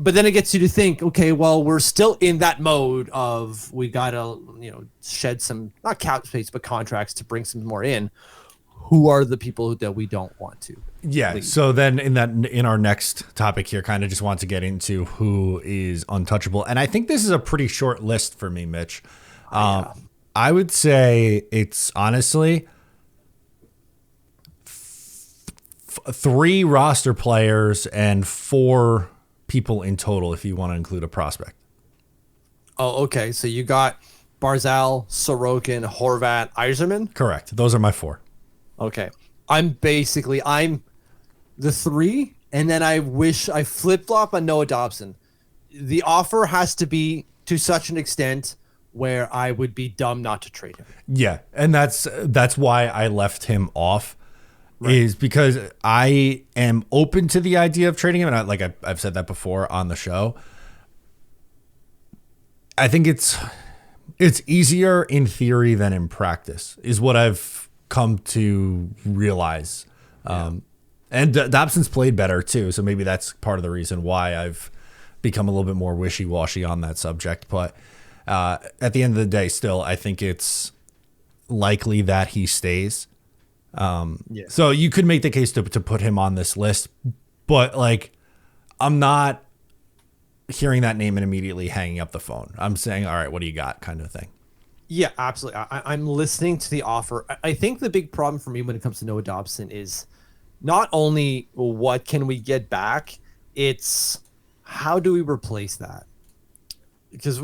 but then it gets you to think, okay, well, we're still in that mode of we gotta, shed some not cap space but contracts to bring some more in. Who are the people that we don't want to? Yeah. leave? So then in our next topic here, kind of just want to get into who is untouchable. And I think this is a pretty short list for me, Mitch. I would say it's honestly 3 roster players and 4 people in total, if you want to include a prospect. Oh, okay. So you got Barzal, Sorokin, Horvat, Yzerman? Correct. Those are my 4. Okay. I'm the 3, and then I wish I flip-flop on Noah Dobson. The offer has to be to such an extent where I would be dumb not to trade him. Yeah, and that's why I left him off, is because I am open to the idea of trading him, and I've said that before on the show. I think it's easier in theory than in practice, is what I've come to realize. And Dobson's played better too, so maybe that's part of the reason why I've become a little bit more wishy-washy on that subject. But at the end of the day, still, I think it's likely that he stays. So you could make the case to put him on this list, but I'm not hearing that name and immediately hanging up the phone. I'm saying, all right, what do you got, kind of thing. Yeah, absolutely. I'm listening to the offer. I think the big problem for me when it comes to Noah Dobson is not only what can we get back, it's how do we replace that? Because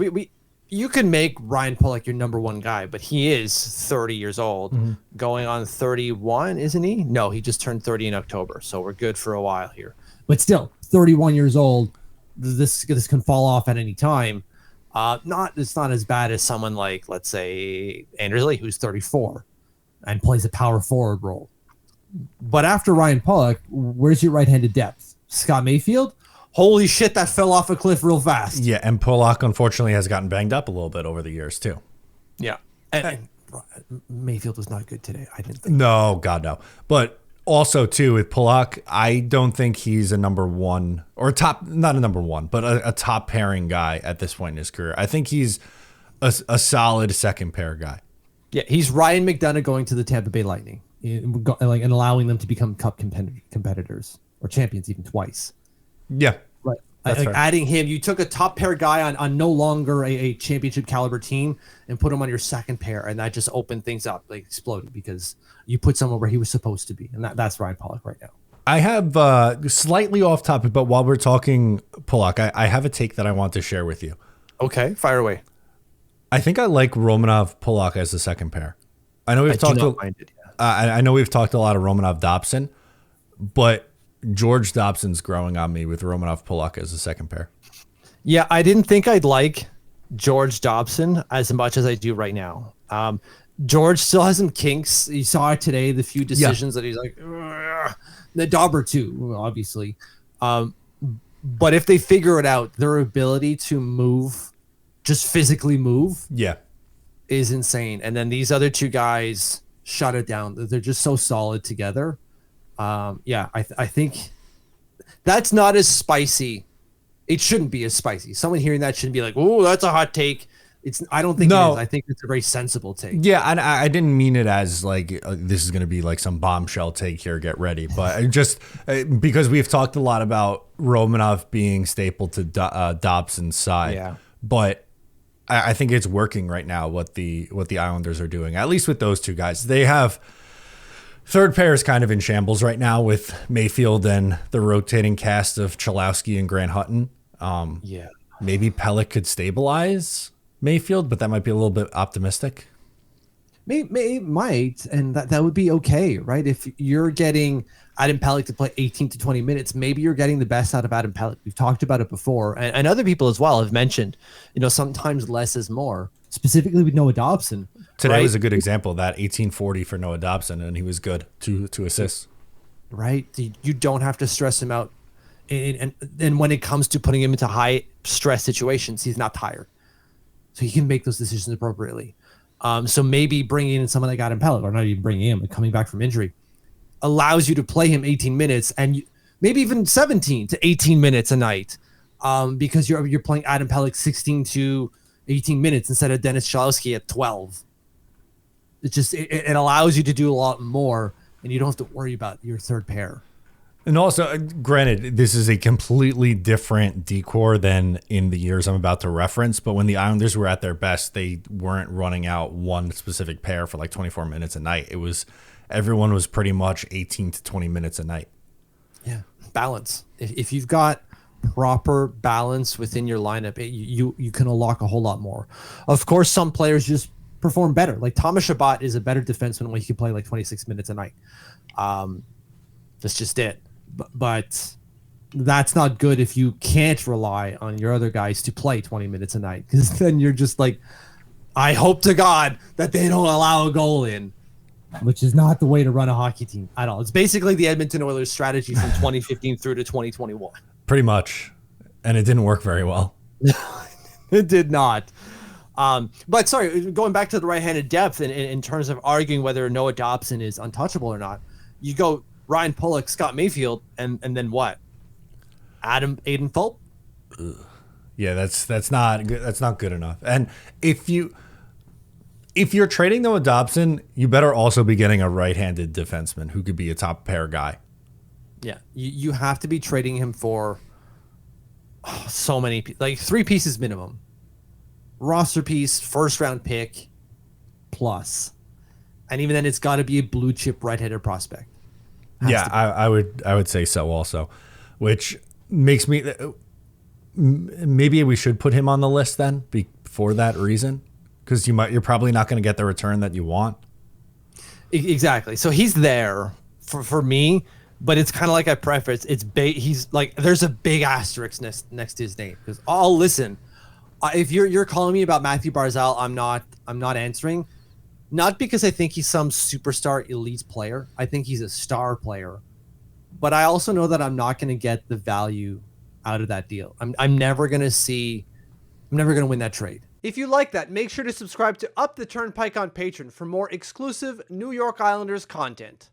you can make Ryan Pulock your number 1 guy, but he is 30 years old, going on 31, isn't he? No, he just turned 30 in October, so we're good for a while here. But still, 31 years old, this can fall off at any time. It's not as bad as someone like, let's say, Anders Lee, who's 34 and plays a power forward role. But after Ryan Pulock, where's your right-handed depth? Scott Mayfield? Holy shit, that fell off a cliff real fast. Yeah, and Pulock unfortunately has gotten banged up a little bit over the years too. Yeah, and Mayfield was not good today. I didn't think. No, God no. But also too with Pulock, I don't think he's a number 1 or not a number 1, but a top pairing guy at this point in his career. I think he's a solid second pair guy. Yeah, he's Ryan McDonough going to the Tampa Bay Lightning, and allowing them to become cup competitors or champions even twice. Yeah. Right. Adding him, you took a top pair guy on no longer a championship caliber team and put him on your second pair, and that just opened things up, exploded, because you put someone where he was supposed to be, and that's Ryan Pulock right now. I have slightly off topic, but while we're talking Pulock, I have a take that I want to share with you. Okay, fire away. I think I like Romanov Pulock as the second pair. I know we've I know we've talked a lot of Romanov Dobson, but George Dobson's growing on me with Romanov Pulock as a second pair. Yeah, I didn't think I'd like George Dobson as much as I do right now. George still has some kinks. You saw it today, the few decisions that he's like, ugh. The Dauber too, obviously. But if they figure it out, their ability to move, just physically move, is insane. And then these other 2 guys shut it down. They're just so solid together. I think that's not as spicy. It shouldn't be as spicy. Someone hearing that shouldn't be like, "Oh, that's a hot take." I don't think it is. I think it's a very sensible take. Yeah, and I didn't mean it as this is going to be like some bombshell take here. Get ready, but just because we've talked a lot about Romanov being stapled to Dobson's side. Yeah, but I think it's working right now. What the Islanders are doing, at least with those 2 guys, they have. Third pair is kind of in shambles right now with Mayfield and the rotating cast of Chalowski and Grant Hutton. Maybe Pelech could stabilize Mayfield, but that might be a little bit optimistic. It might, and that would be okay, right? If you're getting Adam Pelech to play 18 to 20 minutes, maybe you're getting the best out of Adam Pelech. We've talked about it before, and other people as well have mentioned, sometimes less is more, specifically with Noah Dobson. Today was a good example of that, 1840 for Noah Dobson, and he was good, 2 assists. Right? You don't have to stress him out. And when it comes to putting him into high stress situations, he's not tired. So he can make those decisions appropriately. So maybe bringing in someone like Adam Pelech, or not even bringing him, but coming back from injury, allows you to play him 18 minutes and maybe even 17 to 18 minutes a night. because you're playing Adam Pelech 16 to 18 minutes instead of Dennis Chalowski at 12. It allows you to do a lot more, and you don't have to worry about your third pair. And also, granted, this is a completely different decor than in the years I'm about to reference, but when the Islanders were at their best, they weren't running out one specific pair for like 24 minutes a night. Everyone was pretty much 18 to 20 minutes a night. Yeah, balance. If you've got proper balance within your lineup, you can unlock a whole lot more. Of course, some players just perform better. Like Thomas Chabot is a better defenseman when he can play like 26 minutes a night. That's just it. But that's not good if you can't rely on your other guys to play 20 minutes a night, because then you're just like, I hope to God that they don't allow a goal in, which is not the way to run a hockey team at all. It's basically the Edmonton Oilers strategy from 2015 through to 2021. Pretty much. And it didn't work very well. It did not. But sorry, going back to the right-handed depth in terms of arguing whether Noah Dobson is untouchable or not, you go Ryan Pulock, Scott Mayfield, and then what? Aiden Fulp? Yeah, that's not good. That's not good enough. And if you're trading Noah Dobson, you better also be getting a right-handed defenseman who could be a top pair guy. Yeah, you have to be trading him for so many, like 3 pieces minimum. Roster piece, first round pick, plus. And even then, it's got to be a blue chip right-handed prospect. Yeah, I would say so also, which makes me maybe we should put him on the list then for that reason, because you're probably not going to get the return that you want. Exactly. So he's there for me, but it's kind of like I preface. He's like, there's a big asterisk next to his name, because I'll listen. If you're calling me about Matthew Barzal, I'm not answering. Not because I think he's some superstar elite player. I think he's a star player. But I also know that I'm not going to get the value out of that deal. I'm never going to win that trade. If you like that, make sure to subscribe to Up the Turnpike on Patreon for more exclusive New York Islanders content.